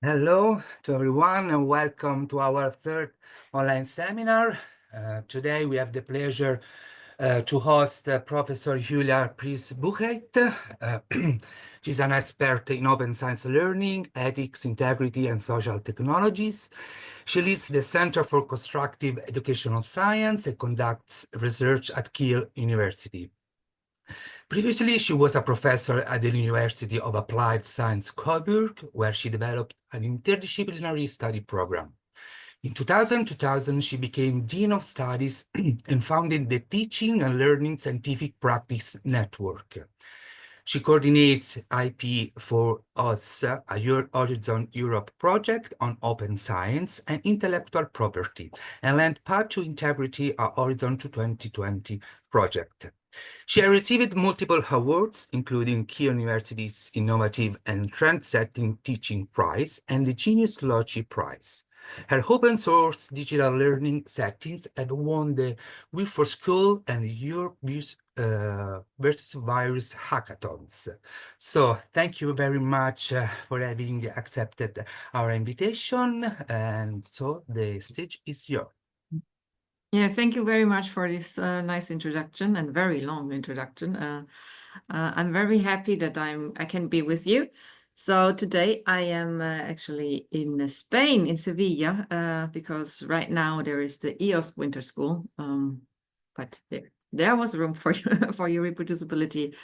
Hello to everyone and welcome to our third online seminar. Today we have the pleasure to host Professor Julia Priess Bucheit. She's an expert in open science learning, ethics, integrity, and social technologies. She leads the Center for Constructive Educational Science and conducts research at Kiel University. Previously, she was a professor at the University of Applied Science Coburg, where she developed an interdisciplinary study program. In 2000, she became Dean of Studies and founded the Teaching and Learning Scientific Practice Network. She coordinates IP4US, a Horizon Europe project on open science and intellectual property, and led Path to Integrity, a Horizon to 2020 project. She has received multiple awards, including Kiel University's Innovative and Trend-Setting Teaching Prize and the Genius Logi Prize. Her open source digital learning settings have won the We for School and Europe versus Virus hackathons. So thank you very much for having accepted our invitation. And so the stage is yours. Yeah, thank you very much for this nice introduction and very long introduction. I'm very happy that I can be with you. So today I am actually in Spain, in Sevilla, because right now there is the EOS Winter School, but there was room for for your reproducibility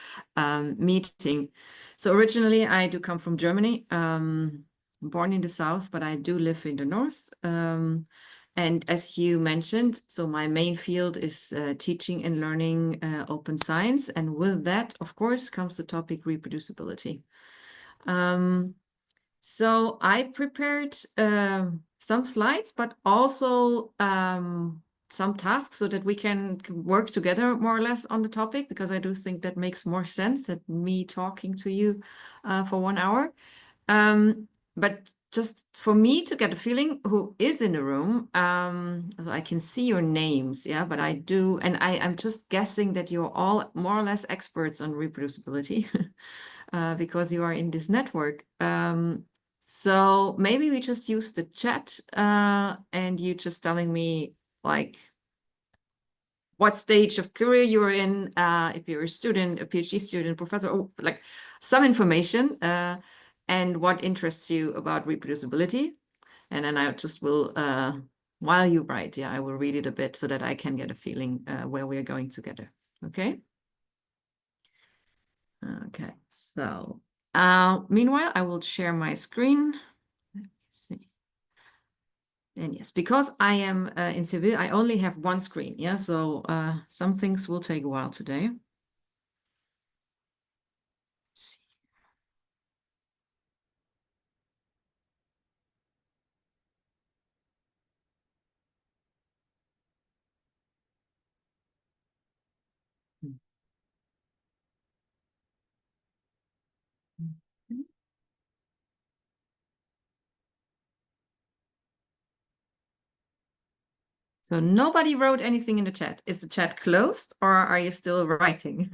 meeting. So originally I do come from Germany, born in the south, but I do live in the north. And as you mentioned, so my main field is teaching and learning open science. And with that, of course, comes the topic reproducibility. So I prepared some slides, but also some tasks so that we can work together more or less on the topic, because I do think that makes more sense than me talking to you for 1 hour. But just for me to get a feeling who is in the room, I can see your names, yeah, but I do, and I'm just guessing that you're all more or less experts on reproducibility because you are in this network. So maybe we just use the chat and you just telling me like what stage of career you're in, if you're a student, a PhD student, professor, or like some information. And what interests you about reproducibility. And then I just will, while you write, I will read it a bit so that I can get a feeling where we're going together. Okay? Okay, so meanwhile, I will share my screen. Let me see. And yes, because I am in Seville, I only have one screen. Yeah, so some things will take a while today. Let's see. So nobody wrote anything in the chat. Is the chat closed or are you still writing?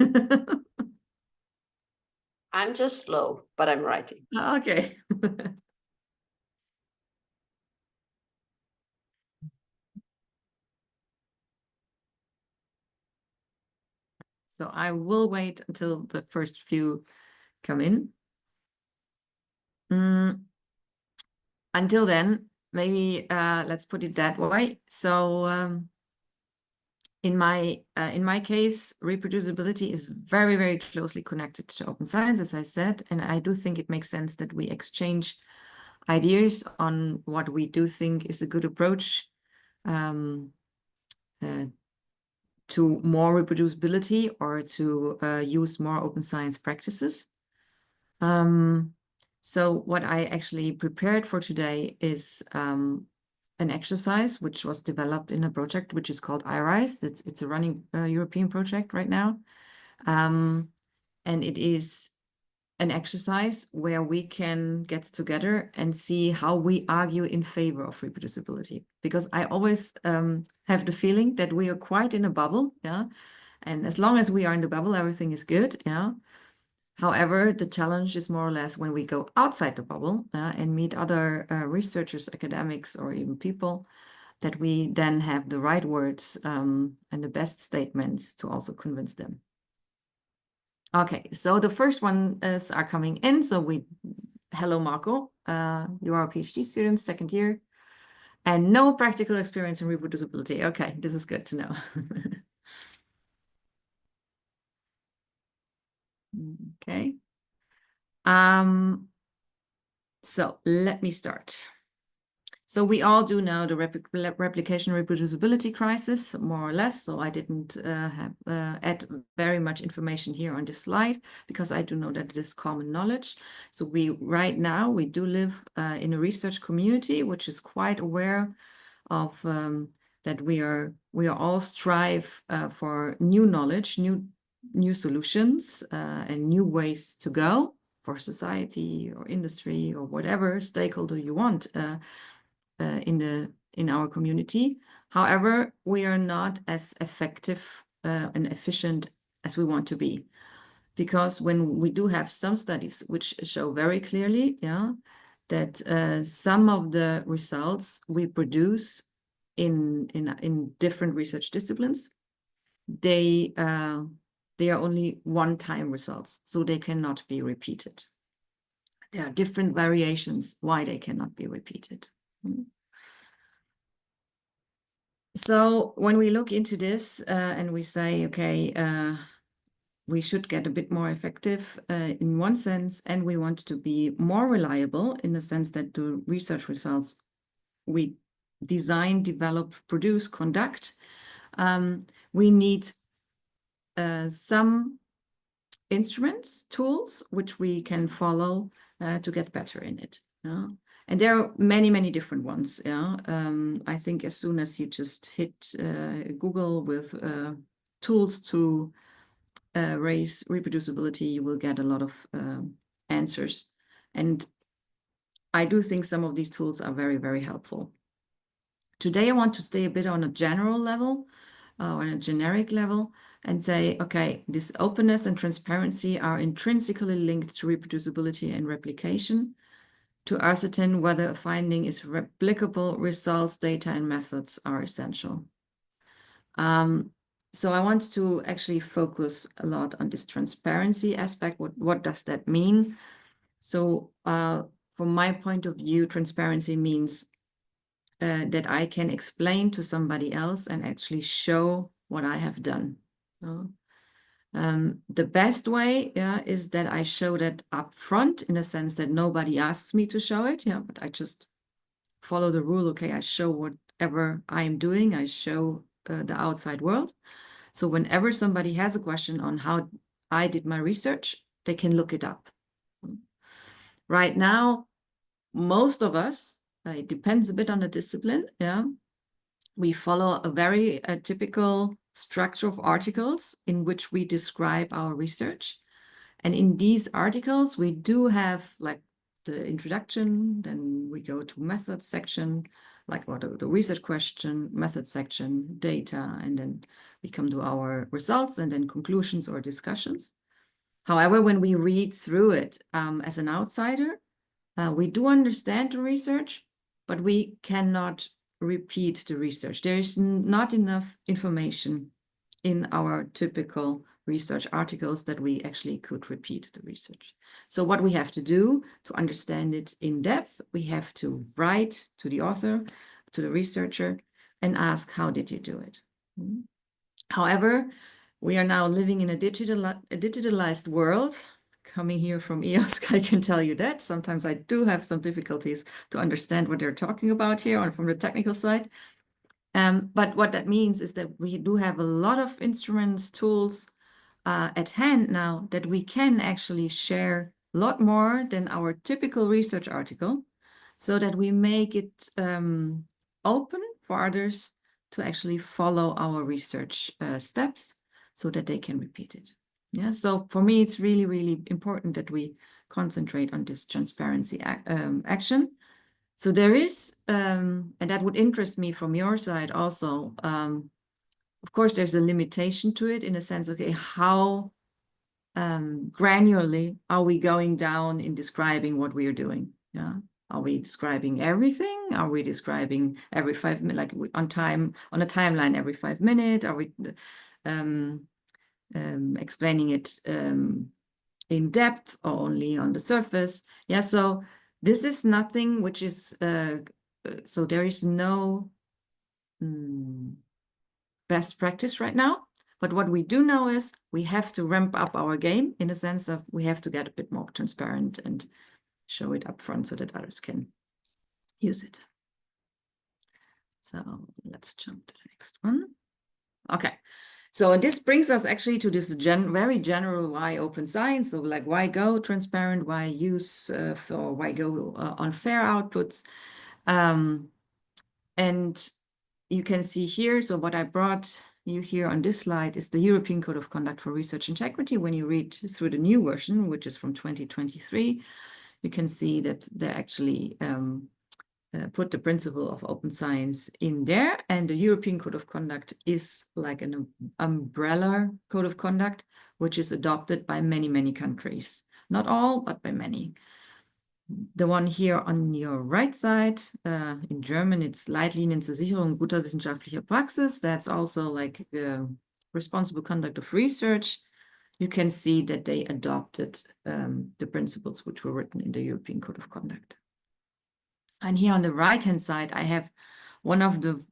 I'm just slow, but I'm writing. Okay. So I will wait until the first few come in. Until then, maybe let's put it that way. So in my case, reproducibility is very, very closely connected to open science, as I said, and I do think it makes sense that we exchange ideas on what we do think is a good approach to more reproducibility or to use more open science practices. So what I actually prepared for today is an exercise which was developed in a project which is called iRise. It's a running European project right now. And it is an exercise where we can get together and see how we argue in favor of reproducibility. Because I always have the feeling that we are quite in a bubble, yeah. And as long as we are in the bubble, everything is good, yeah. However, the challenge is more or less when we go outside the bubble and meet other researchers, academics, or even people, that we then have the right words and the best statements to also convince them. Okay, so the first ones are coming in. So hello, Marco. You are a PhD student, second year, and no practical experience in reproducibility. Okay, this is good to know. Okay. So let me start. So we all do know the replication reproducibility crisis, more or less. So I didn't add very much information here on this slide because I do know that it is common knowledge. So right now we do live in a research community which is quite aware of that we are all strive for new knowledge, new solutions, and new ways to go for society or industry or whatever stakeholder you want. In our community. However, we are not as effective and efficient as we want to be, because when we do have some studies which show very clearly, that some of the results we produce in different research disciplines, they are only one-time results, so they cannot be repeated. There are different variations why they cannot be repeated. So when we look into this and we say, okay, we should get a bit more effective in one sense, and we want to be more reliable in the sense that the research results we design, develop, produce, conduct, we need some instruments, tools, which we can follow to get better in it. And there are many, many different ones. I think as soon as you just hit Google with tools to raise reproducibility, you will get a lot of answers. And I do think some of these tools are very, very helpful. Today, I want to stay a bit on a general level, on a generic level, and say, okay, this openness and transparency are intrinsically linked to reproducibility and replication. To ascertain whether a finding is replicable, results, data, and methods are essential. So I want to actually focus a lot on this transparency aspect. What does that mean? So from my point of view, transparency means that I can explain to somebody else and actually show what I have done. The best way is that I show that upfront, in the sense that nobody asks me to show it, but I just follow the rule. Okay, I show whatever I am doing, I show the outside world. So whenever somebody has a question on how I did my research, they can look it up. Right now, most of us, it depends a bit on the discipline, we follow a very typical structure of articles in which we describe our research. And in these articles, we do have like the introduction, then we go to method section, like what the research question, method section, data, and then we come to our results and then conclusions or discussions. However, when we read through it as an outsider, we do understand the research, but we cannot repeat the research. There is not enough information in our typical research articles that we actually could repeat the research. So what we have to do to understand it in depth, we have to write to the author, to the researcher, and ask, how did you do it? However, we are now living in a digitalized world. Coming here from EOSC, I can tell you that sometimes I do have some difficulties to understand what they're talking about here on from the technical side. But what that means is that we do have a lot of instruments, tools at hand now that we can actually share a lot more than our typical research article, so that we make it open for others to actually follow our research steps so that they can repeat it. Yeah, so for me, it's really, really important that we concentrate on this transparency action. So there is, and that would interest me from your side also, of course, there's a limitation to it in a sense, okay, how granularly are we going down in describing what we are doing? Yeah. Are we describing everything? Are we describing every 5 minutes, like on a timeline every 5 minutes? Are we explaining it in depth or only on the surface? Yeah, so this is nothing which is, so there is no best practice right now. But what we do know is we have to ramp up our game in the sense that we have to get a bit more transparent and show it up front so that others can use it. So let's jump to the next one. Okay. So, and this brings us actually to this very general why open science. So like why go transparent, why use or why go on fair outputs. And you can see here, so what I brought you here on this slide is the European Code of Conduct for Research Integrity. When you read through the new version, which is from 2023, you can see that they actually put the principle of open science in there. And the European Code of Conduct is like an umbrella code of conduct, which is adopted by many, many countries. Not all, but by many. The one here on your right side, in German, it's Leitlinien zur Sicherung guter wissenschaftlicher Praxis. That's also like responsible conduct of research. You can see that they adopted the principles which were written in the European Code of Conduct. And here on the right-hand side, I have one of the,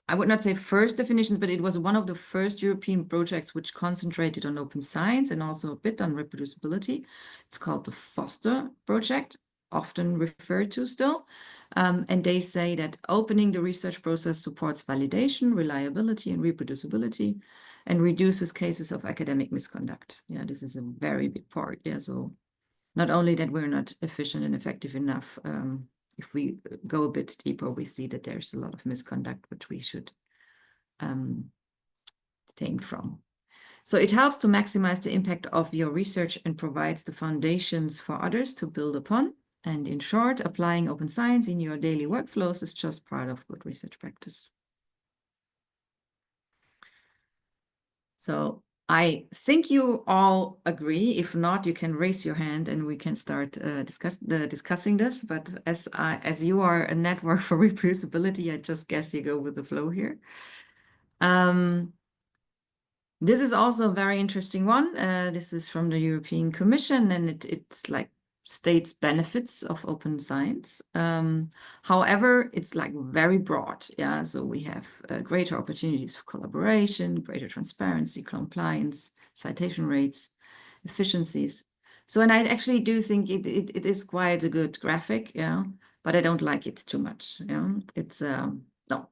I would not say first definitions, but it was one of the first European projects which concentrated on open science and also a bit on reproducibility. It's called the Foster Project, often referred to still. And they say that opening the research process supports validation, reliability, and reproducibility, and reduces cases of academic misconduct. Yeah, this is a very big part. Yeah, so not only that we're not efficient and effective enough, if we go a bit deeper, we see that there's a lot of misconduct which we should abstain from. So it helps to maximize the impact of your research and provides the foundations for others to build upon. And in short, applying open science in your daily workflows is just part of good research practice. So I think you all agree. If not, you can raise your hand and we can start discussing this. But as you are a network for reproducibility, I just guess you go with the flow here. This is also a very interesting one. This is from the European Commission, and it's like states benefits of open science. However, it's like very broad. Yeah, so we have greater opportunities for collaboration, greater transparency, compliance, citation rates, efficiencies. So, and I actually do think it is quite a good graphic. Yeah, but I don't like it too much. Yeah, it's no,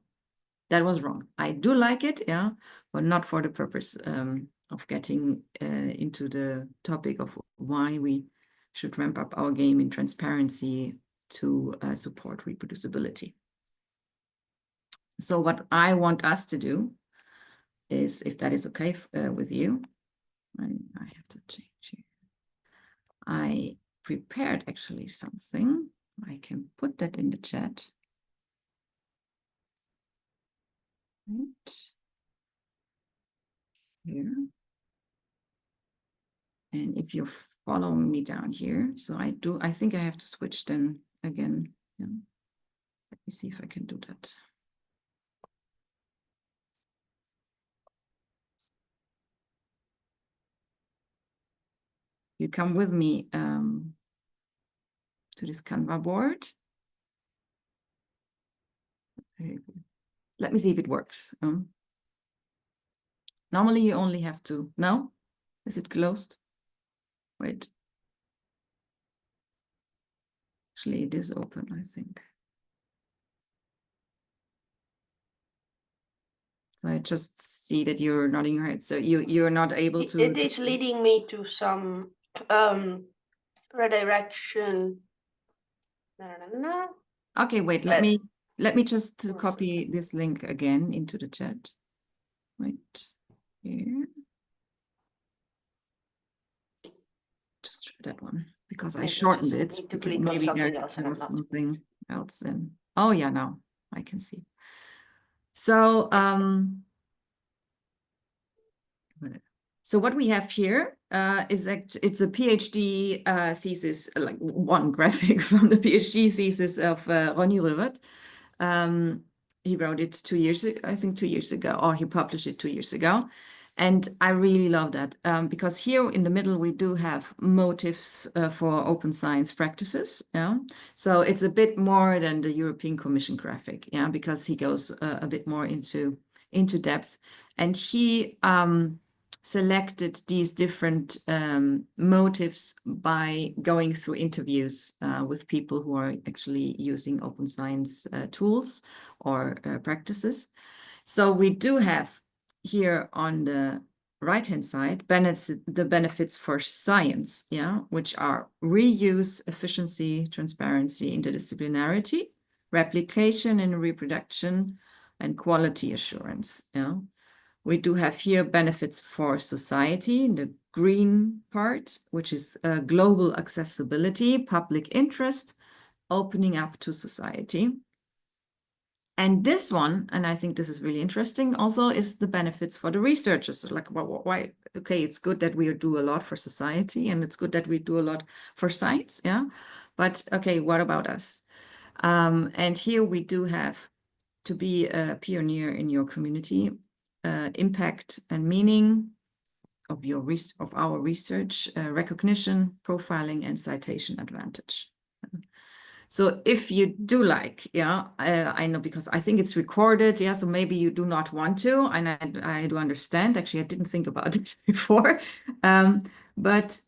that was wrong. I do like it. Yeah, but not for the purpose of getting into the topic of why we should ramp up our game in transparency to support reproducibility. So what I want us to do is, if that is okay with you, I have to change here. I prepared actually something. I can put that in the chat. Right. Here. And if you're following me down here, so I think I have to switch then again. Yeah. Let me see if I can do that. You come with me to this Canva board. Let me see if it works. Normally you only have to, no? Is it closed? Wait. Actually, it is open, I think. So I just see that you're nodding your head. So you're not able to. It is leading me to some redirection. Okay, wait, let me just copy this link again into the chat. Wait, here. Just try that one because I shortened it. Need to click on something else and I'm not. Something else in. Oh yeah, now I can see. So so what we have here, it's a PhD thesis, like one graphic from the PhD thesis of Ronnie Rövert. He wrote it 2 years ago, I think 2 years ago, or he published it 2 years ago. And I really love that because here in the middle, we do have motives for open science practices. Yeah, so it's a bit more than the European Commission graphic. Yeah, because he goes a bit more into depth, and he selected these different motives by going through interviews with people who are actually using open science tools or practices. So we do have here on the right-hand side the benefits for science, yeah, which are reuse, efficiency, transparency, interdisciplinarity, replication and reproduction, and quality assurance. Yeah, we do have here benefits for society in the green part, which is global accessibility, public interest, opening up to society. And this one, and I think this is really interesting also, is the benefits for the researchers. Like, why? Okay, it's good that we do a lot for society, and it's good that we do a lot for science, yeah. But okay, what about us? And here we do have to be a pioneer in your community, impact and meaning of our research, recognition, profiling, and citation advantage. So if you do like, yeah, I know, because I think it's recorded, yeah, so maybe you do not want to, and I do understand. Actually, I didn't think about this before, but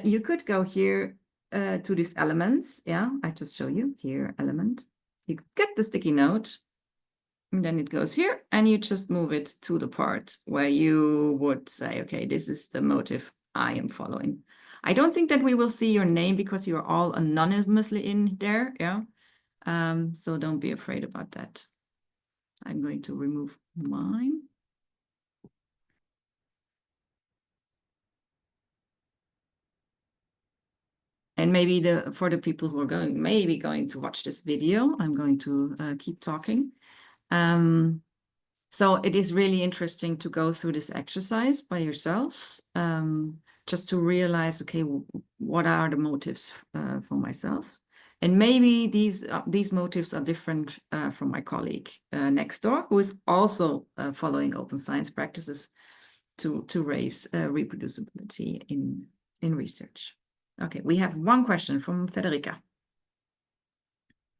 you could go here to these elements, yeah, I just show you here, element. You get the sticky note, and then it goes here, and you just move it to the part where you would say, okay, this is the motive I am following. I don't think that we will see your name because you're all anonymously in there, yeah. So don't be afraid about that. I'm going to remove mine. And maybe for the people who are maybe going to watch this video, I'm going to keep talking. So it is really interesting to go through this exercise by yourself, just to realize, okay, what are the motives for myself? And maybe these motives are different from my colleague next door, who is also following open science practices to raise reproducibility in research. Okay, we have one question from Federica.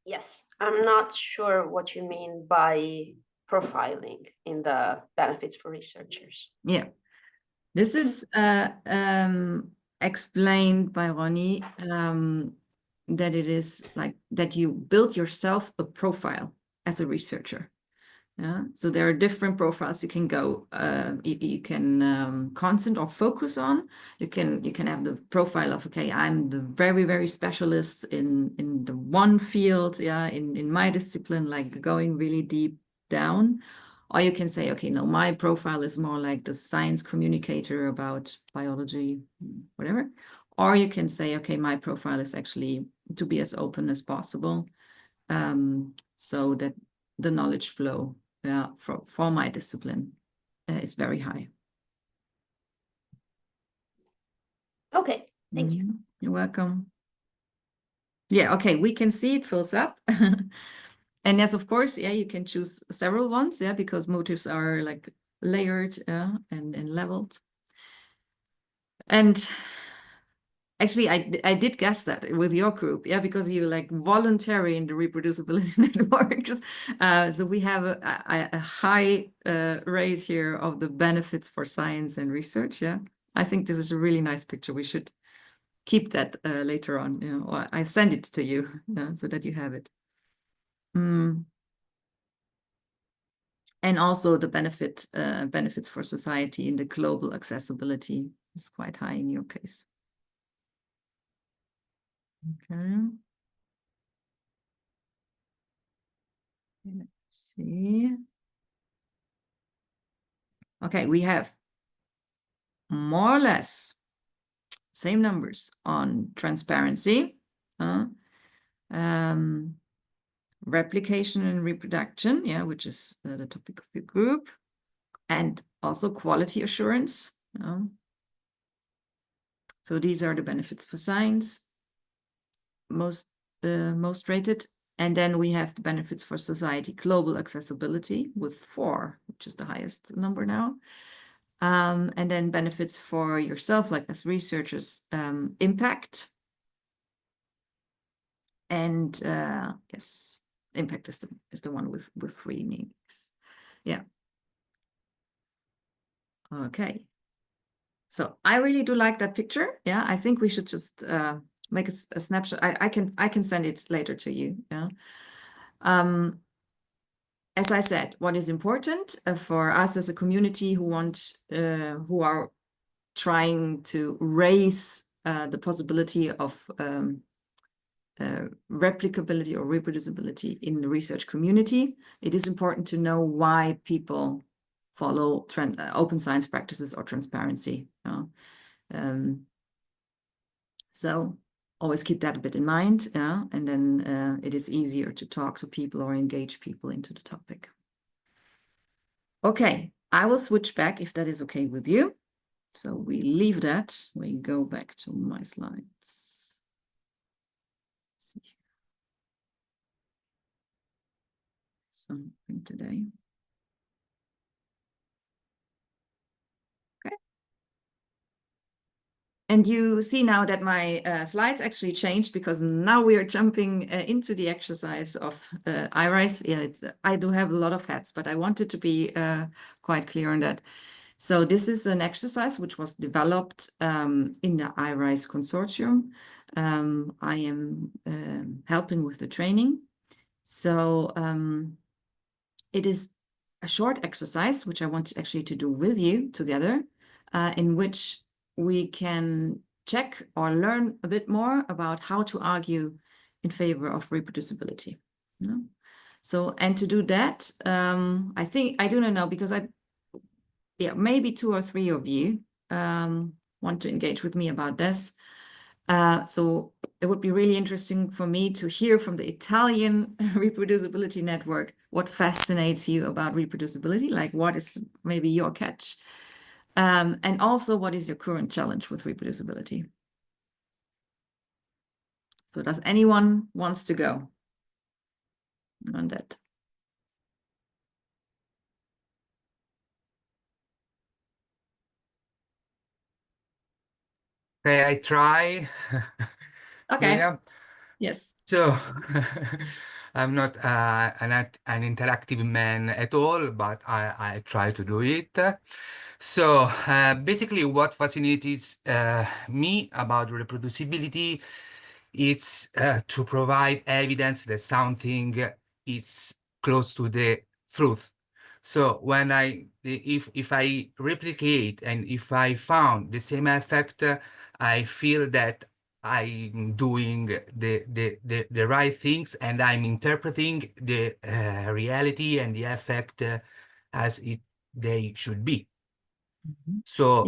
Yes, I'm not sure what you mean by profiling in the benefits for researchers. Yeah, this is explained by Ronnie, that it is like that you build yourself a profile as a researcher. Yeah, so there are different profiles you can go. You can concentrate or focus on. You can have the profile of, okay, I'm the very specialist in the one field, yeah, in my discipline, like going really deep down. Or you can say, okay, no, my profile is more like the science communicator about biology, whatever. Or you can say, okay, my profile is actually to be as open as possible, so that the knowledge flow, yeah, for my discipline is very high. Okay, thank you. You're welcome. Yeah, okay, we can see it fills up. And yes, of course, yeah, you can choose several ones, yeah, because motives are like layered and leveled. And actually, I did guess that with your group, yeah, because you like voluntary in the reproducibility networks. So we have a high rate here of the benefits for science and research, yeah. I think this is a really nice picture. We should keep that later on, you know, or I send it to you, so that you have it. And also the benefits for society in the global accessibility is quite high in your case. Okay. Let's see. Okay, we have more or less same numbers on transparency, replication and reproduction, yeah, which is the topic of your group, and also quality assurance. So these are the benefits for science, most rated. And then we have the benefits for society, global accessibility with 4, which is the highest number now. And then benefits for yourself, like as researchers, impact. And yes, impact is the one with 3 meanings. Yeah. Okay. So I really do like that picture. Yeah, I think we should just make a snapshot. I can send it later to you. Yeah. As I said, what is important for us as a community who are trying to raise the possibility of replicability or reproducibility in the research community, it is important to know why people follow open science practices or transparency. So always keep that a bit in mind, and then it is easier to talk to people or engage people into the topic. Okay, I will switch back if that is okay with you. So we leave that, we go back to my slides. Let's see here. Something today. Okay. And you see now that my slides actually changed because now we are jumping into the exercise of IRISE. Yeah, I do have a lot of hats, but I wanted to be quite clear on that. So this is an exercise which was developed in the IRISE consortium. I am helping with the training. So it is a short exercise, which I want actually to do with you together, in which we can check or learn a bit more about how to argue in favor of reproducibility. Yeah? So, and to do that, I think, I do not know, because maybe 2 or 3 of you want to engage with me about this. So it would be really interesting for me to hear from the Italian reproducibility network what fascinates you about reproducibility, like what is maybe your catch, and also what is your current challenge with reproducibility. So does anyone wants to go on that? Okay, I try. Okay. Julia. Yes. So I'm not an interactive man at all, but I try to do it. So basically what fascinates me about reproducibility is to provide evidence that something is close to the truth. So when if I replicate and if I found the same effect, I feel that I'm doing the right things and I'm interpreting the reality and the effect as they should be. So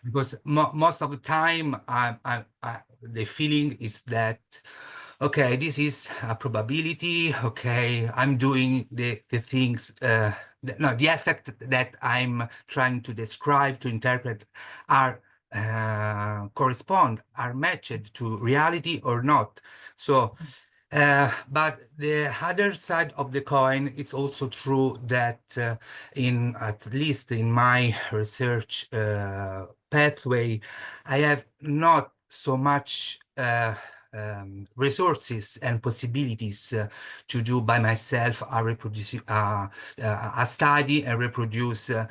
because most of the time the feeling is that, okay, this is a probability, okay, I'm doing the things, no, the effect that I'm trying to describe, to interpret are correspond, are matched to reality or not. So but the other side of the coin, it's also true that at least in my research pathway, I have not so much resources and possibilities to do by myself a study and reproduce the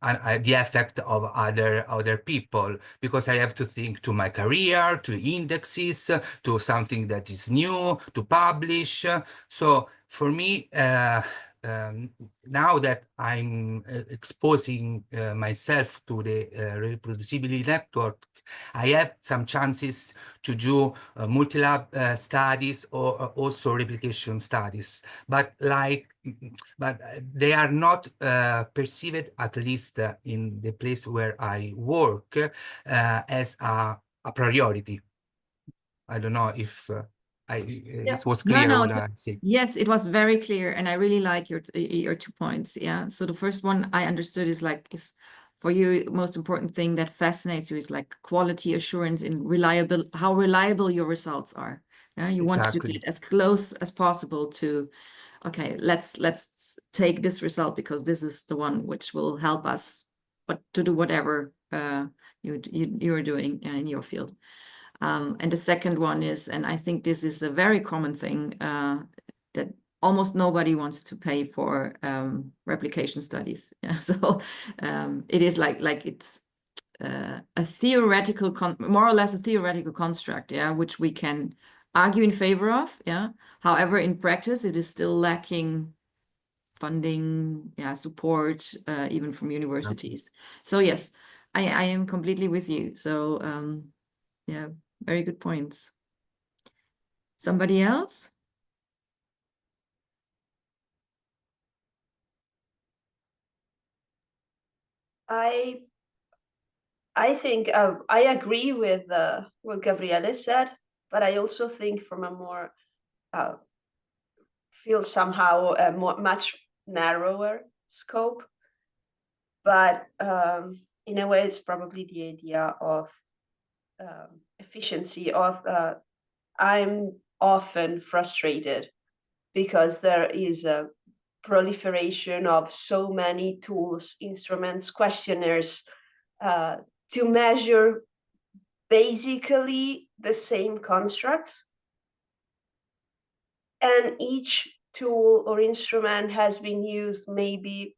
effect of other people, because I have to think to my career, to indexes, to something that is new, to publish. So for me, now that I'm exposing myself to the reproducibility network, I have some chances to do multi-lab studies or also replication studies, but they are not perceived, at least in the place where I work, as a priority. I don't know if this was clear what I said. Yes, it was very clear, and I really like your 2 points. Yeah. So the first one I understood is for you, most important thing that fascinates you is like quality assurance in how reliable your results are. Yeah, you want to get as close as possible to, okay, let's take this result because this is the one which will help us, but to do whatever you're doing in your field. And the second one is, and I think this is a very common thing, that almost nobody wants to pay for replication studies. Yeah, so it is like it's a theoretical, more or less a theoretical construct, yeah, which we can argue in favor of, yeah. However, in practice, it is still lacking funding, yeah, support, even from universities. So yes, I am completely with you. So yeah, very good points. Somebody else? I think I agree with what Gabriele said, but I also think from a more feel somehow a much narrower scope. But in a way, it's probably the idea of efficiency. I'm often frustrated because there is a proliferation of so many tools, instruments, questionnaires to measure basically the same constructs. And each tool or instrument has been used maybe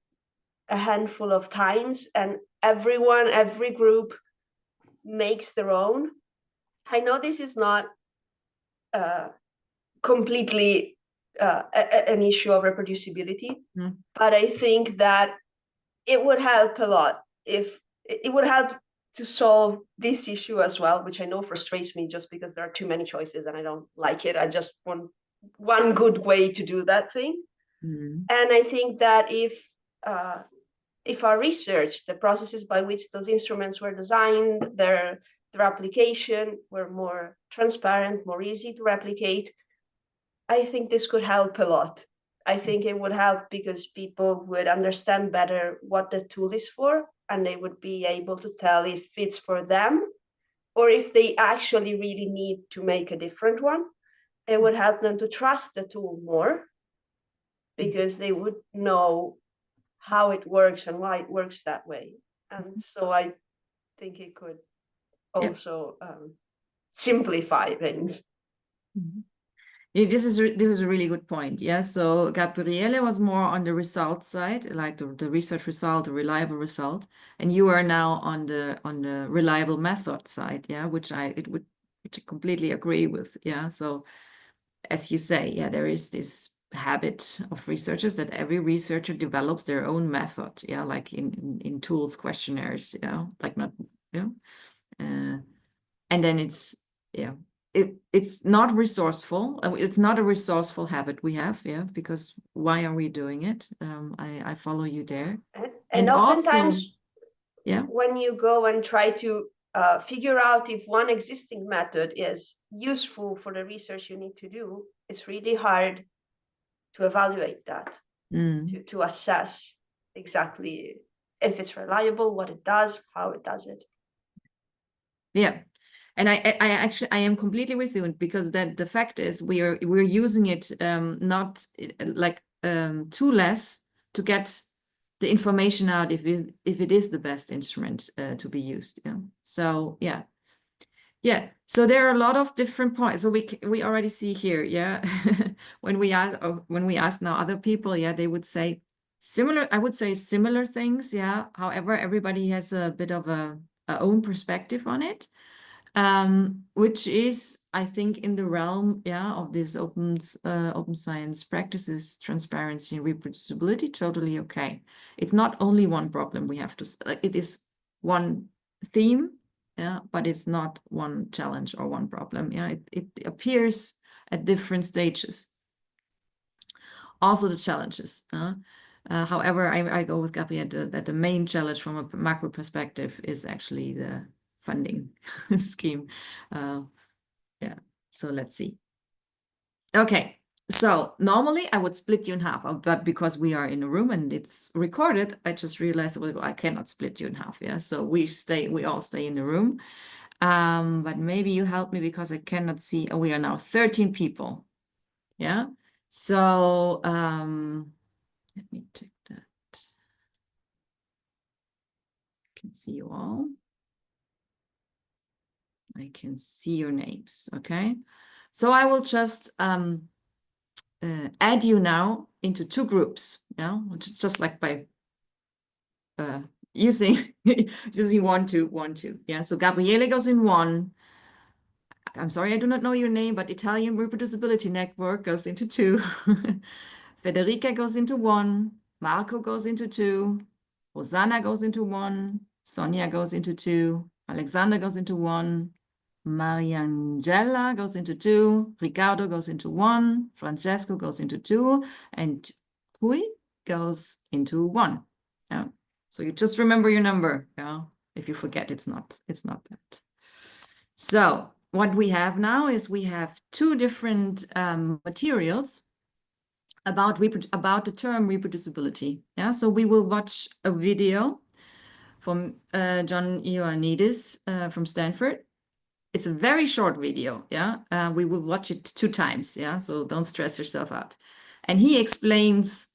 a handful of times, and every group makes their own. I know this is not completely an issue of reproducibility, but I think that it would help a lot if it would help to solve this issue as well, which I know frustrates me just because there are too many choices and I don't like it. I just want one good way to do that thing. And I think that if our research, the processes by which those instruments were designed, their application were more transparent, more easy to replicate, I think this could help a lot. I think it would help because people would understand better what the tool is for, and they would be able to tell if it's for them or if they actually really need to make a different one. It would help them to trust the tool more because they would know how it works and why it works that way. And so I think it could also simplify things. Yeah, this is a really good point. Yeah, so Gabriele was more on the result side, like the research result, the reliable result, and you are now on the reliable method side. Yeah, which I completely agree with. Yeah, so as you say, yeah, there is this habit of researchers that every researcher develops their own method. Yeah, like in tools, questionnaires. You know, like not and then it's it's not resourceful. It's not a resourceful habit we have, yeah, because why are we doing it? I follow you there. And oftentimes, also, yeah, when you go and try to figure out if one existing method is useful for the research you need to do, it's really hard to evaluate that, to assess exactly if it's reliable, what it does, how it does it. Yeah. And I am completely with you, because the fact is we're using it not like too less to get the information out if it is the best instrument to be used. Yeah. So yeah. So there are a lot of different points. So we already see here, yeah. when we ask now other people, yeah, they would say similar. I would say similar things, yeah. However, everybody has a bit of a own perspective on it. Which is, I think, in the realm, yeah, of this open science practices, transparency and reproducibility, totally okay. It's not only one problem we have to, it is one theme, yeah, but it's not one challenge or one problem. Yeah, it appears at different stages. Also the challenges. However, I go with Gabriele that the main challenge from a macro perspective is actually the funding scheme. Yeah, so let's see. Okay, So normally I would split you in half, but because we are in a room and it's recorded, I just realized, well, I cannot split you in half. Yeah, so we all stay in the room. But maybe you help me because I cannot see. Oh, we are now 13 people. Yeah. So let me check that. I can see you all. I can see your names. Okay. So I will just add you now into two groups, yeah, just like by using using 1, 2, 1, 2. Yeah, so Gabriele goes in 1. I'm sorry, I do not know your name, but Italian Reproducibility Network goes into 2. Federica goes into 1. Marco goes into 2. Rosanna goes into 1. Sonia goes into 2. Alexander goes into 1. Mariangela goes into 2, Ricardo goes into 1, Francesco goes into 2, and Rui goes into 1. Yeah. So you just remember your number. Yeah. If you forget, it's not that. So what we have now is we have two different materials about the term reproducibility. Yeah. So we will watch a video from John Ioannidis from Stanford. It's a very short video, yeah. We will watch it 2 times, yeah. So don't stress yourself out. And he explains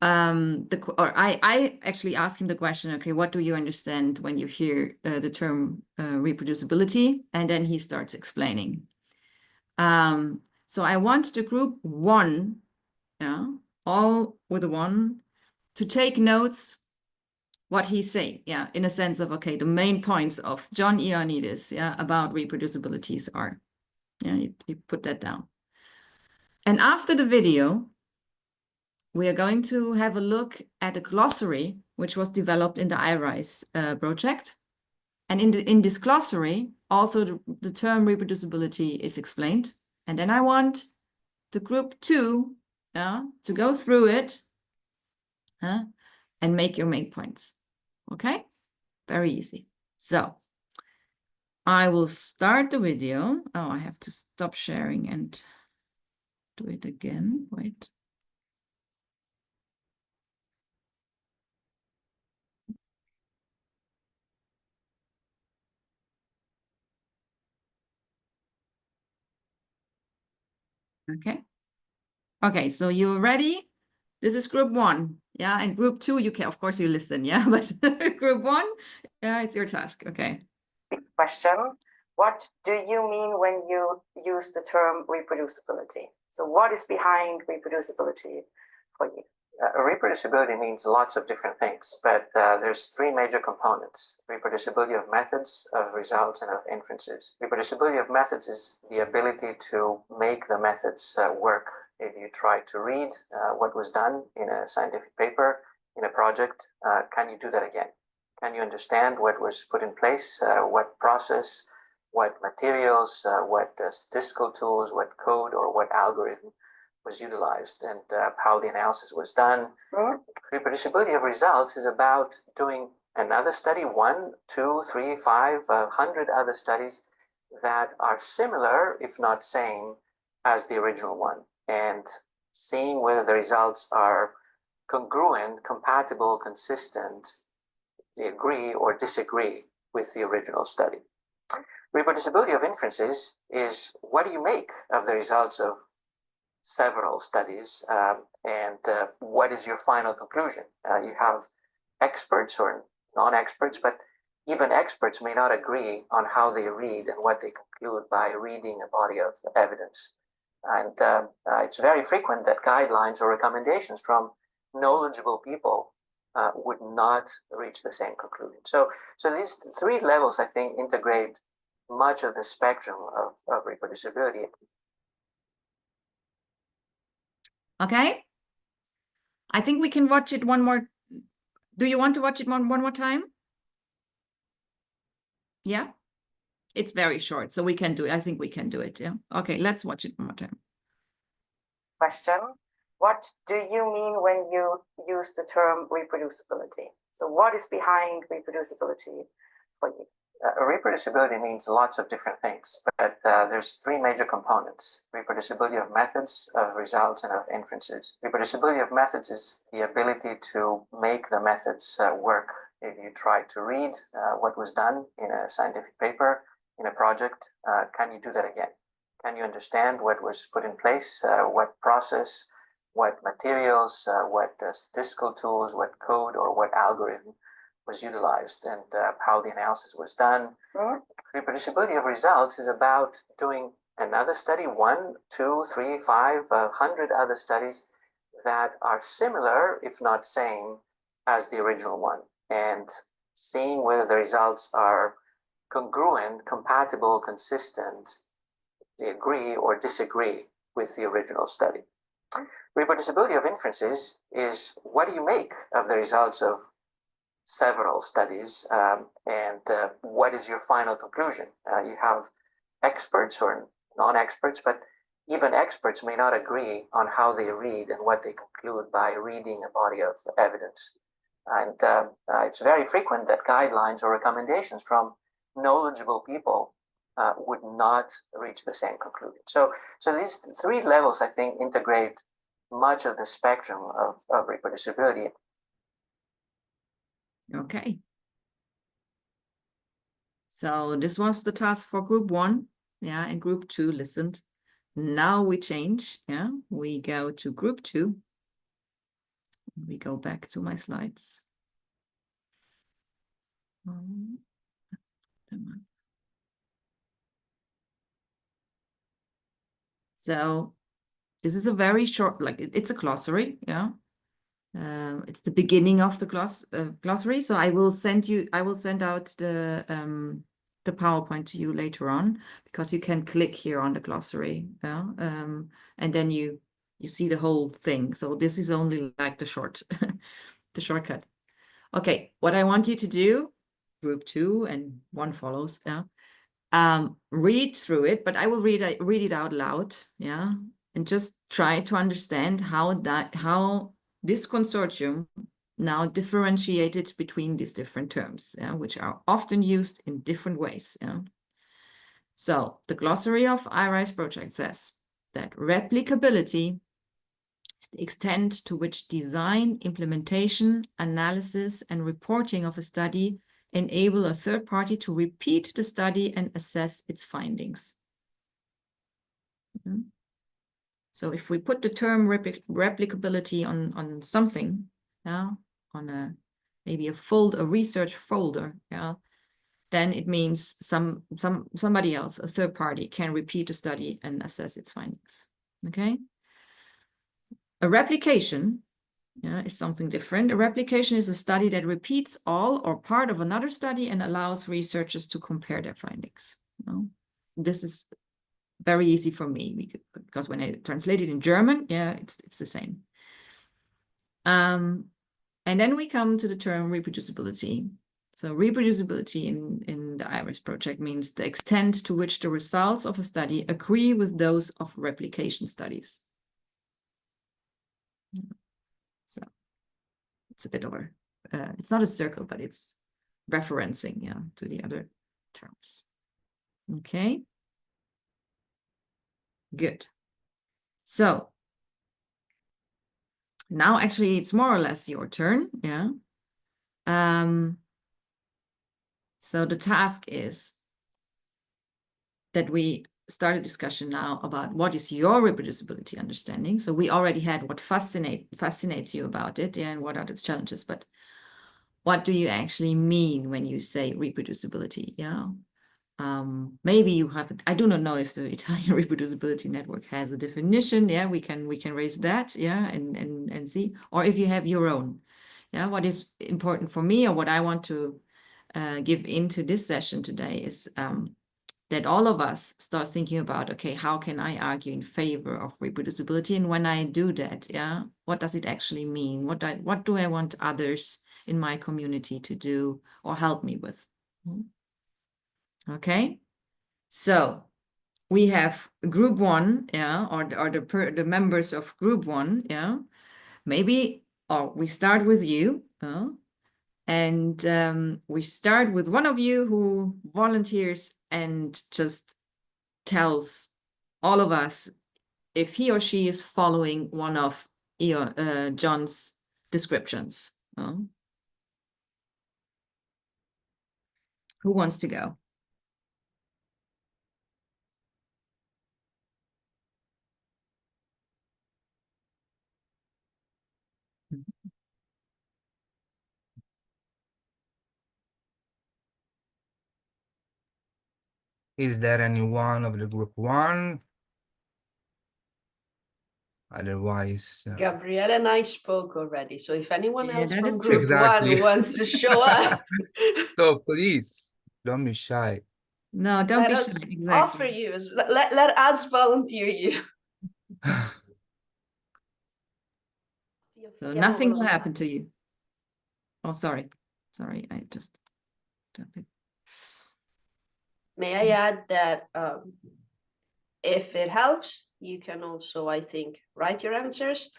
I actually asked him the question, okay, what do you understand when you hear the term reproducibility? And then he starts explaining. So I want the group 1, yeah, all with a 1, to take notes what he's saying, yeah, in a sense of, okay, the main points of John Ioannidis, yeah, about reproducibilities are, yeah, you put that down. And after the video, we are going to have a look at a glossary, which was developed in the IRISE project. And in this glossary, also the term reproducibility is explained. And then I want the group 2, yeah, to go through it and make your main points. Okay, very easy. So I will start the video. Oh, I have to stop sharing and do it again. Wait. Okay. Okay, so you're ready? This is group 1. Yeah, and group 2, you can, of course, you listen. Yeah, but group 1, yeah, it's your task. Okay. Question. What do you mean when you use the term reproducibility? So what is behind reproducibility for you? Reproducibility means lots of different things, but there's 3 major components: reproducibility of methods, of results, and of inferences. Reproducibility of methods is the ability to make the methods work. If you try to read what was done in a scientific paper, in a project, can you do that again? Can you understand what was put in place, what process, what materials, what statistical tools, what code, or what algorithm was utilized, and how the analysis was done? Reproducibility of results is about doing another study, 1, 2, 3, 5, 100 other studies that are similar, if not same, as the original one, and seeing whether the results are congruent, compatible, consistent, they agree or disagree with the original study. Reproducibility of inferences is what do you make of the results of several studies, and what is your final conclusion? You have experts or non-experts, but even experts may not agree on how they read and what they conclude by reading a body of evidence. And it's very frequent that guidelines or recommendations from knowledgeable people would not reach the same conclusion. So these 3 levels, I think, integrate much of the spectrum of reproducibility. Okay. I think we can watch it one more. Do you want to watch it one more time? Yeah. It's very short, so we can do it. I think we can do it. Yeah. Okay, let's watch it one more time. Question. What do you mean when you use the term reproducibility? So what is behind reproducibility for you? Reproducibility means lots of different things, but there's three major components: reproducibility of methods, of results, and of inferences. Reproducibility of methods is the ability to make the methods work. If you try to read what was done in a scientific paper, in a project, can you do that again? Can you understand what was put in place, what process, what materials, what statistical tools, what code, or what algorithm was utilized, and how the analysis was done? Reproducibility of results is about doing another study, 1, 2, 3, 5, 100 other studies that are similar, if not same, as the original one, and seeing whether the results are congruent, compatible, consistent, they agree or disagree with the original study. Reproducibility of inferences is what do you make of the results of several studies, and what is your final conclusion? You have experts or non-experts, but even experts may not agree on how they read and what they conclude by reading a body of evidence. And it's very frequent that guidelines or recommendations from knowledgeable people would not reach the same conclusion. So these three levels, I think, integrate much of the spectrum of reproducibility. Okay. So this was the task for group 1, yeah, and group 2 listened. Now we change, yeah, we go to group 2. We go back to my slides. So this is a very short, like it's a glossary, yeah. It's the beginning of the glossary. So I will send out the PowerPoint to you later on, because you can click here on the glossary, yeah. And then you see the whole thing. So this is only like the shortcut. Okay, what I want you to do, group 2 and 1 follows, yeah. Read through it, but I will read it out loud, yeah, and just try to understand how this consortium now differentiated between these different terms, yeah, which are often used in different ways. Yeah. So the glossary of IRISE project says that replicability is the extent to which design, implementation, analysis, and reporting of a study enable a third party to repeat the study and assess its findings. Mm-hmm. So if we put the term replicability on something, yeah, on maybe a research folder, yeah, then it means somebody else, a third party, can repeat the study and assess its findings. Okay. A replication, yeah, is something different. A replication is a study that repeats all or part of another study and allows researchers to compare their findings. You know? This is very easy for me because when I translate it in German, yeah, it's the same. And then we come to the term reproducibility. So reproducibility in the IRISE project means the extent to which the results of a study agree with those of replication studies. So it's a bit over. It's not a circle, but it's referencing, yeah, to the other terms. Okay. Good. So now actually it's more or less your turn, yeah. So the task is that we start a discussion now about what is your reproducibility understanding. So we already had what fascinates you about it, yeah, and what are its challenges, but what do you actually mean when you say reproducibility, yeah? Maybe you have, I do not know if the Italian Reproducibility Network has a definition. Yeah, we can raise that, yeah, and see, or if you have your own. Yeah, what is important for me, or what I want to give into this session today is that all of us start thinking about, okay, how can I argue in favor of reproducibility? And when I do that, yeah, what does it actually mean? What do I want others in my community to do or help me with? Okay, so we have group 1, yeah, or the members of group 1, yeah. Maybe, or we start with you. And we start with one of you who volunteers and just tells all of us if he or she is following one of John's descriptions. Who wants to go? Is there anyone of the group one? Otherwise, Gabrielle and I spoke already, so if anyone Yeah, else that from is group Exactly. one wants to show up, so please don't be shy. No, don't let be us shy. offer Exactly. you, let us volunteer you. So nothing will happen to you. Oh, sorry. Sorry, I just... May I add that if it helps, you can also, I think, write your answers.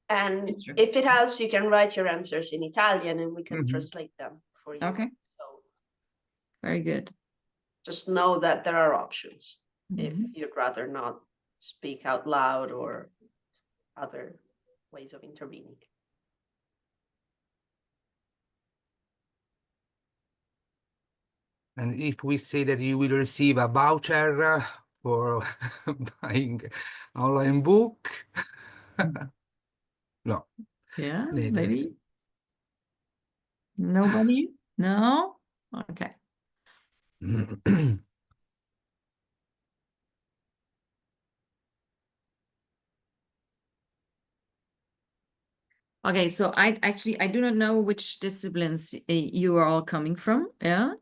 And It's true. if it helps, you can write your answers in Italian and we can Mhm. translate them for you. Okay, So very good. just know that there are options if Mhm. you'd rather not speak out loud or other ways of intervening. And if we say that you will receive a voucher for buying online book, no. Yeah, Neither. maybe. Nobody? No? Okay. Okay, so I do not know which disciplines you are all coming from. Yeah.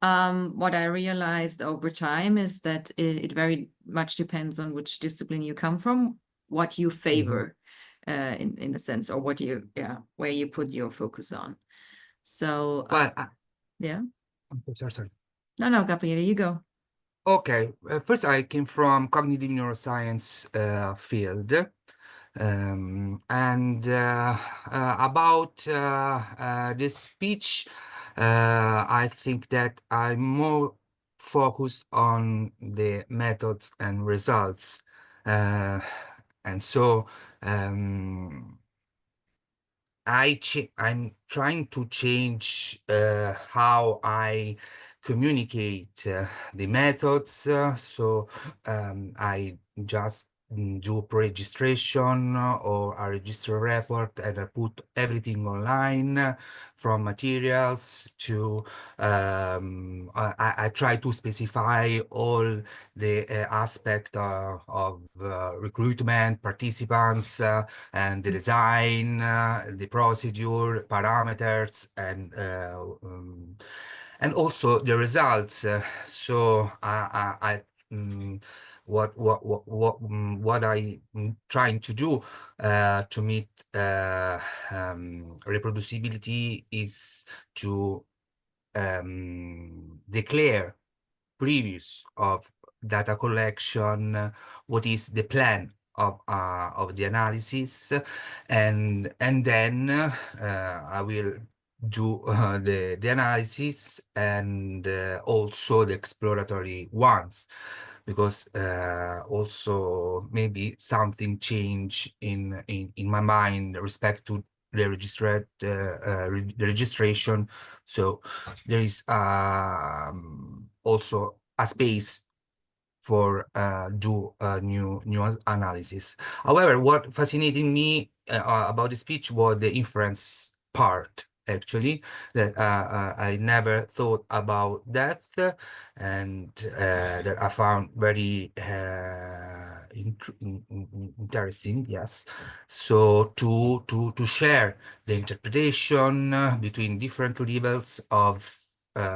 What I realized over time is that it very much depends on which discipline you come from, what you favor, in a sense, or what you, where you put your focus on. So, Well, yeah. sorry. No, Gabriele, you go. Okay, first I came from cognitive neuroscience field. And about this speech, I think that I'm more focused on the methods and results. And so I'm trying to change how I communicate the methods. So I just do pre-registration or a register report, and I put everything online from materials to I try to specify all the aspect of recruitment, participants, and the design, the procedure, parameters, and also the results. So what I'm trying to do to meet reproducibility is to declare previous of data collection what is the plan of the analysis, and then I will do the analysis and also the exploratory ones, because also maybe something change in my mind respect to the registration. So there is also a space for do new analysis. However, what fascinated me about the speech was the inference part, actually, that I never thought about that, and that I found very interesting. Yes, so to share the interpretation between different levels of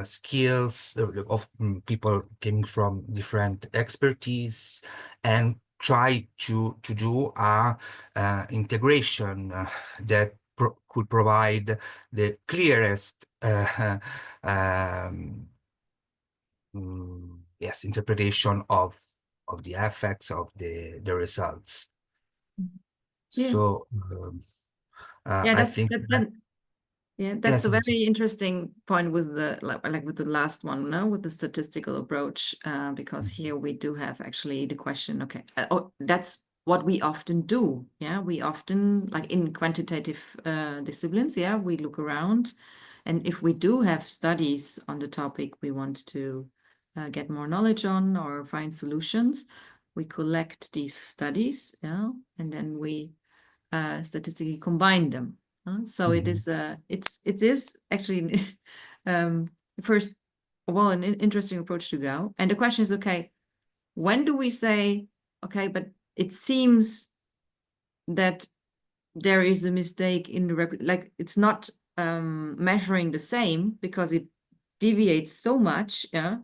skills of people coming from different expertise, and try to do a integration that could provide the clearest yes, interpretation of the effects of the results. Yeah. So Yeah, I think Yeah, that's Yes, a very interesting point with the like with the last one, no, with the statistical approach, because here we do have actually the question. Okay, that's what we often do. Yeah, we often, like in quantitative disciplines. Yeah, we look around, and if we do have studies on the topic we want to get more knowledge on or find solutions, we collect these studies. Yeah, and then we statistically combine them. So it is actually first of all an interesting approach to go. And the question is, okay, when do we say, okay, but it seems that there is a mistake in the like it's not measuring the same because it deviates so much, yeah,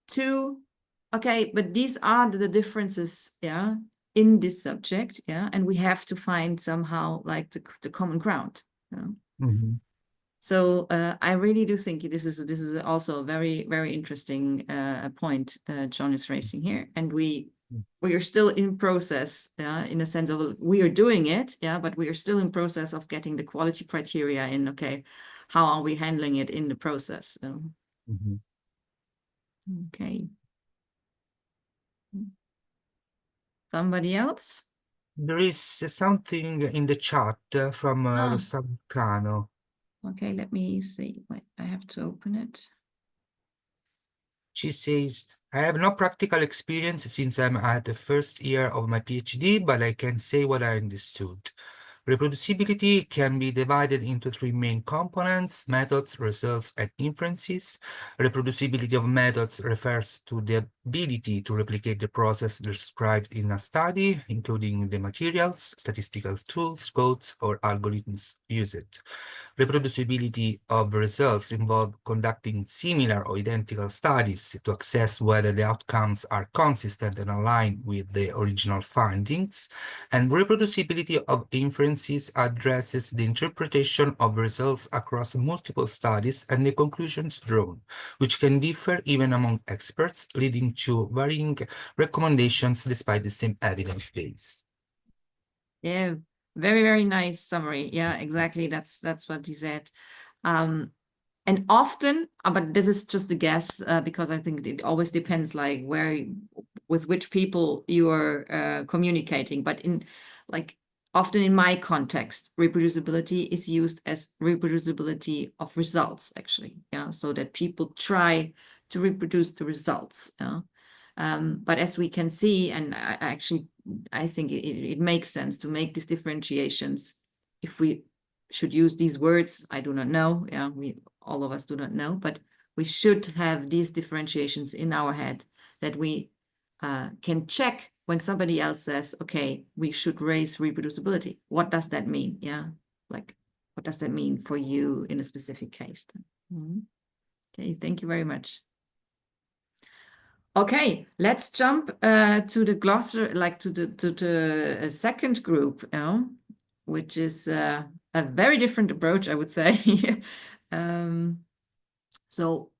to okay, but these are the differences, yeah, in this subject, yeah, and we have to find somehow like the common ground. So I really do think this is also a very, very interesting point John is raising here, and we are still in process, in a sense of we are doing it, yeah, but we are still in process of getting the quality criteria in. Okay, how are we handling it in the process? Okay. Somebody else? There is something in the chat from Rossano Cano. Okay, let me see. Wait, I have to open it. She says, I have no practical experience since I'm at the first year of my PhD, but I can say what I understood. Reproducibility can be divided into three main components: methods, results, and inferences. Reproducibility of methods refers to the ability to replicate the process described in a study, including the materials, statistical tools, codes, or algorithms used. Reproducibility of results involve conducting similar or identical studies to assess whether the outcomes are consistent and aligned with the original findings. And reproducibility of inferences addresses the interpretation of results across multiple studies and the conclusions drawn, which can differ even among experts, leading to varying recommendations despite the same evidence base. Yeah, very, very nice summary. Yeah, exactly. That's what he said. And often, but this is just a guess, because I think it always depends like with which people you are communicating. But often in my context, reproducibility is used as reproducibility of results, actually. Yeah, so that people try to reproduce the results. Yeah. But as we can see, and I think it makes sense to make these differentiations. If we should use these words, I do not know. Yeah, all of us do not know, but we should have these differentiations in our head that we can check when somebody else says, okay, we should raise reproducibility. What does that mean? Yeah, like what does that mean for you in a specific case? Okay, thank you very much. Okay, let's jump to the glossary, like to the second group, which is a very different approach, I would say. So,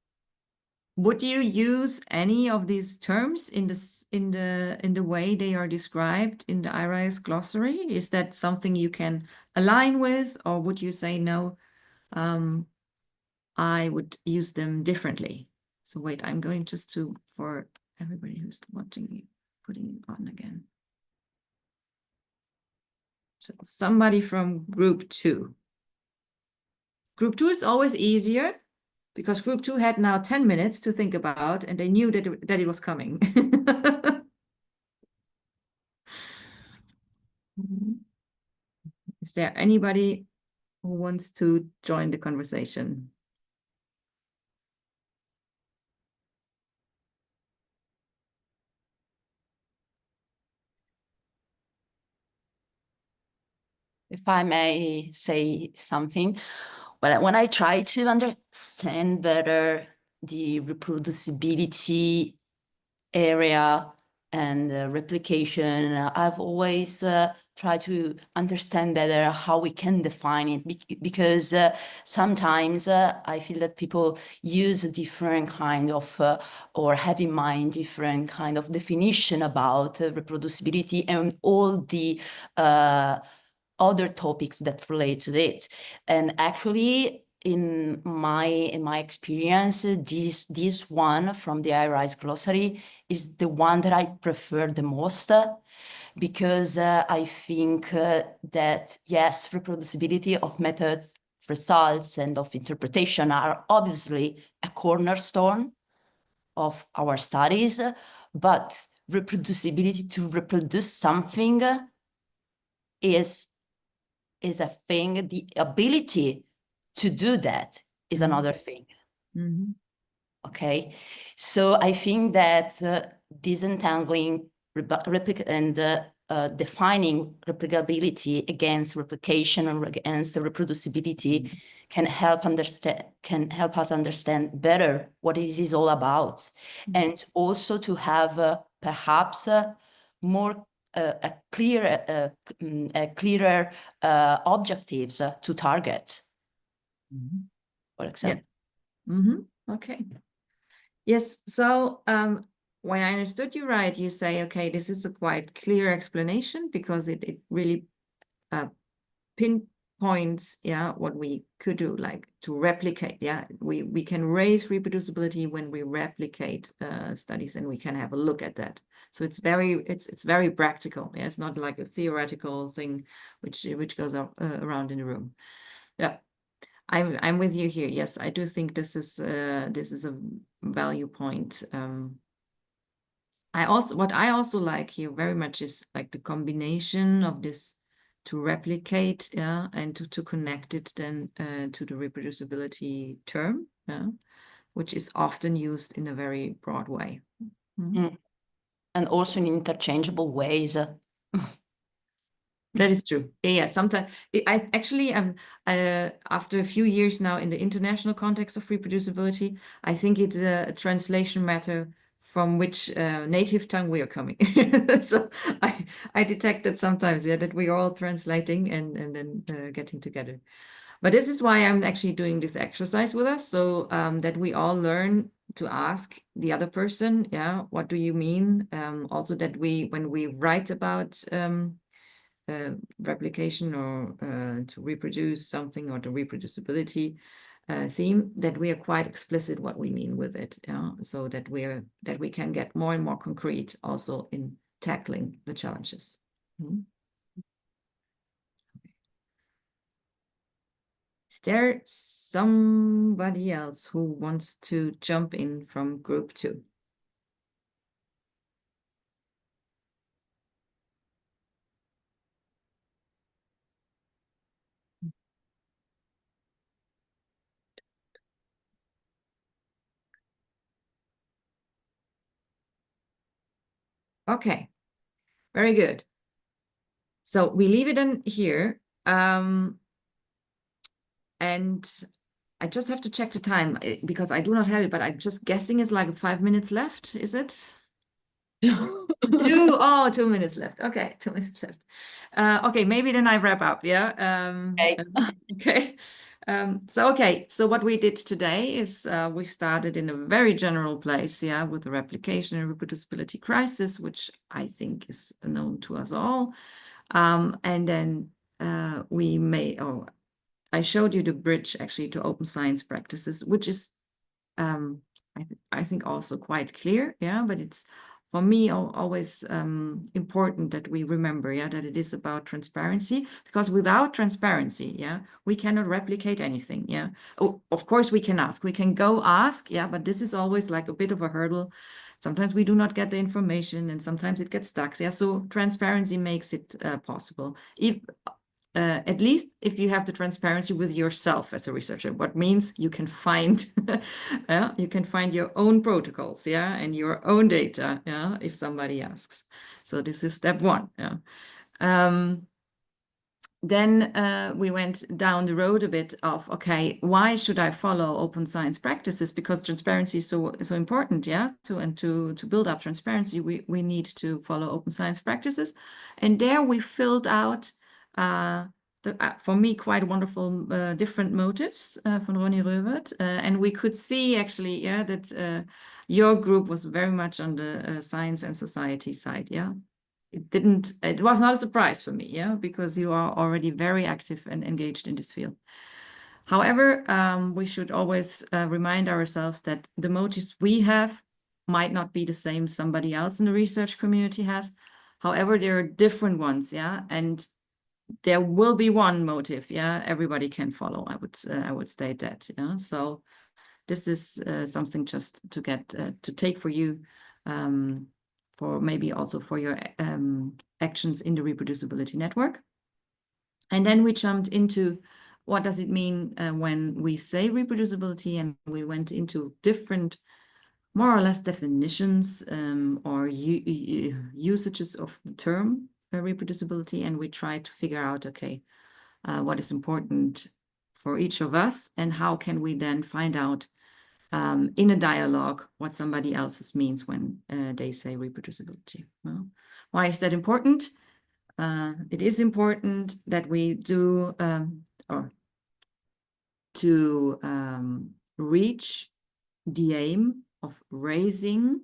would you use any of these terms in the way they are described in the IRIS glossary? Is that something you can align with, or would you say no? I would use them differently. So wait, I'm going just to, for everybody who's watching, putting it on again. So somebody from group 2. Group 2 is always easier because group 2 had now 10 minutes to think about and they knew that it was coming. Is there anybody who wants to join the conversation? If I may say something, well, when I try to understand better the reproducibility area and replication, I've always tried to understand better how we can define it, because sometimes I feel that people use a different kind of, or have in mind different kind of definition about reproducibility and all other topics that relate to it. And actually, in my experience, this one from the IRI's glossary is the one that I prefer the most, because I think that, yes, reproducibility of methods, results, and of interpretation are obviously a cornerstone of our studies, but reproducibility, to reproduce something, is a thing. The ability to do that is another thing. Okay, so I think that disentangling and defining replicability against replication or against reproducibility can help us understand better what it is all about, and also to have perhaps more clearer objectives to target, for example. Okay. Yes. So when I understood you right, you say, okay, this is a quite clear explanation because it really pinpoints, yeah, what we could do, like to replicate. Yeah, we can raise reproducibility when we replicate studies, and we can have a look at that. So it's very practical. Yeah, it's not like a theoretical thing which goes around in the room. Yeah. I'm with you here. Yes, I do think this is a value point. What I also like here very much is like the combination of this to replicate, yeah, and to connect it then to the reproducibility term, yeah, which is often used in a very broad way. And also in interchangeable ways. That is true. Yeah, sometimes I actually after a few years now in the international context of reproducibility, I think it's a translation matter from which native tongue we are coming. So I detect that sometimes, yeah, that we are all translating and then getting together. But this is why I'm actually doing this exercise with us, so that we all learn to ask the other person, yeah, what do you mean? Also that when we write about replication or to reproduce something, or the reproducibility theme, that we are quite explicit what we mean with it, so that we can get more and more concrete also in tackling the challenges. Is there somebody else who wants to jump in from group 2? Okay, very good. So we leave it in here. And I just have to check the time because I do not have it, but I'm just guessing it's like 5 minutes left. Is it? 2 minutes left. Okay, 2 minutes left. Okay, maybe then I wrap up. Yeah. Okay. So what we did today is we started in a very general place, yeah, with the replication and reproducibility crisis, which I think is known to us all. And then I showed you the bridge actually to open science practices, which is I think also quite clear, yeah, but it's for me always important that we remember, yeah, that it is about transparency, because without transparency, yeah, we cannot replicate anything, yeah. Oh, of course we can go ask, yeah, but this is always like a bit of a hurdle. Sometimes we do not get the information and sometimes it gets stuck, yeah, so transparency makes it possible. At least if you have the transparency with yourself as a researcher, what means you can find your own protocols, yeah, and your own data, yeah, if somebody asks. So this is step 1, yeah. Then we went down the road a bit of, okay, why should I follow open science practices? Because transparency is so important, yeah. To build up transparency, we need to follow open science practices, and there we filled out for me quite wonderful different motives from Ronnie Rövert, and we could see actually, yeah, that your group was very much on the science and society side, yeah. it was not a surprise for me, yeah, because you are already very active and engaged in this field. However, we should always remind ourselves that the motives we have might not be the same somebody else in the research community has. However, there are different ones, yeah, and there will be one motive, yeah, everybody can follow. I would state that, yeah. So this is something just to get to take for you, for maybe also for your actions in the reproducibility network. And then we jumped into what does it mean when we say reproducibility, and we went into different, more or less, definitions or usages of the term reproducibility, and we tried to figure out, okay, what is important for each of us, and how can we then find out in a dialogue what somebody else's means when they say reproducibility. Well, why is that important? It is important that we do reach the aim of raising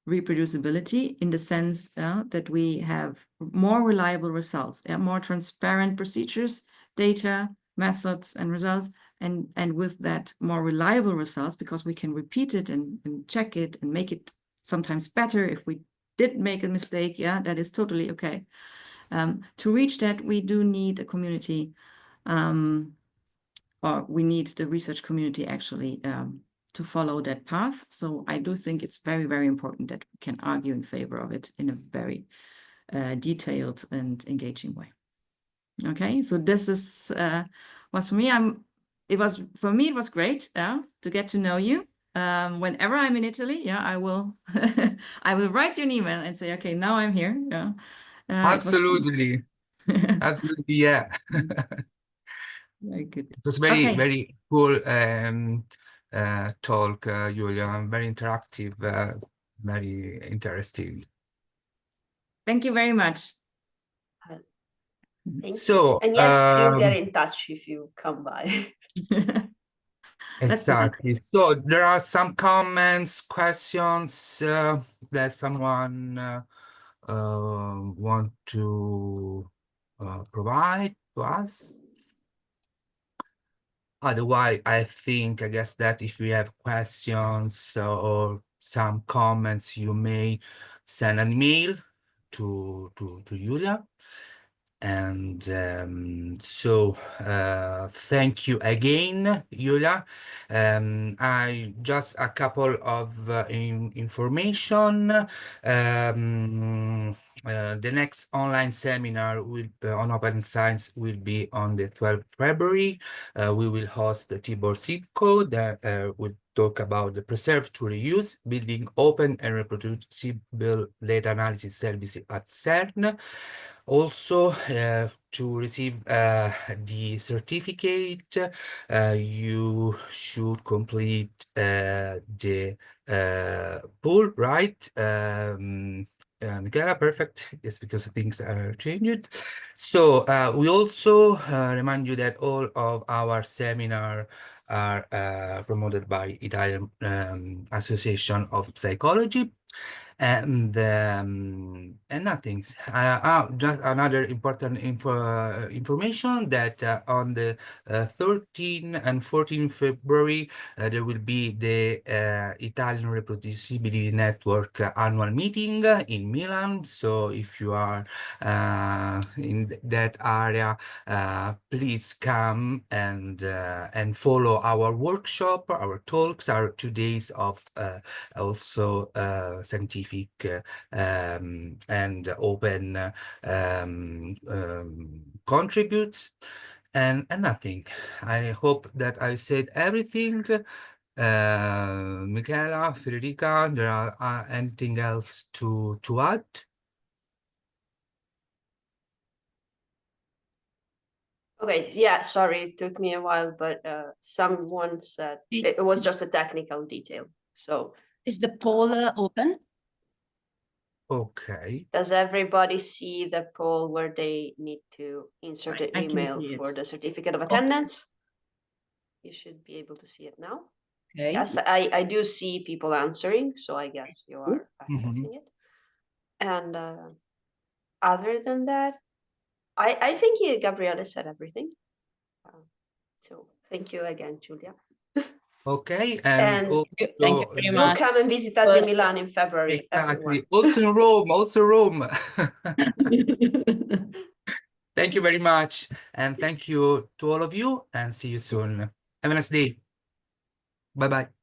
reproducibility in the sense that we have more reliable results, more transparent procedures, data, methods, and results, and with that more reliable results, because we can repeat it and check it and make it sometimes better if we did make a mistake, yeah, that is totally okay. To reach that, we do need a community, or we need the research community actually to follow that path. So I do think it's very, very important that we can argue in favor of it in a very detailed and engaging way. Okay, so this is was for me. It was great to get to know you. Whenever I'm in Italy, yeah, I will I will write you an email and say, okay, now I'm here. Yeah, Absolutely. Absolutely, yeah. Very good. It was very, Okay. very cool talk, Julia. Very interactive, very interesting. Thank you very much. Thank So, you. And yes, do get in touch if you come by. Exactly. So there are some comments, questions that someone want to provide to us. Otherwise, I guess that if you have questions or some comments, you may send an email to Julia. And so thank you again, Julia. I just a couple of information. The next online seminar on open science will be on the 12th February. We will host the Tibor Sitko that will talk about the preserve to reuse, building open and reproducible data analysis services at CERN. Also, to receive the certificate, you should complete the pool, right? Michaela, perfect. Yes, because things are changed. So we also remind you that all of our seminars are promoted by Italian Association of Psychology. And nothing. Just another important information that on the 13 and 14 February there will be the Italian Reproducibility Network annual meeting in Milan. So if you are in that area, please come and follow our workshop, our talks, our 2 days of also scientific and open contributes and nothing. I hope that I said everything. Michaela, Federica, there are anything else to add? Okay, yeah, sorry, it took me a while, but someone said it was just a technical detail. So is the poll open? Okay. Does everybody see the poll where they need to insert an email for the certificate of attendance? You should be able to see it now. Okay. Yes, I do see people answering, so I guess you are accessing it. And other than that, I think Gabriele said everything. So thank you again, Giulia. Okay, And Thank you very do much. come and visit us in Milan in February, everyone. exactly. Also in Rome, also Rome. Thank you very much. And thank you to all of you, and see you soon. Have a nice day. Bye-bye.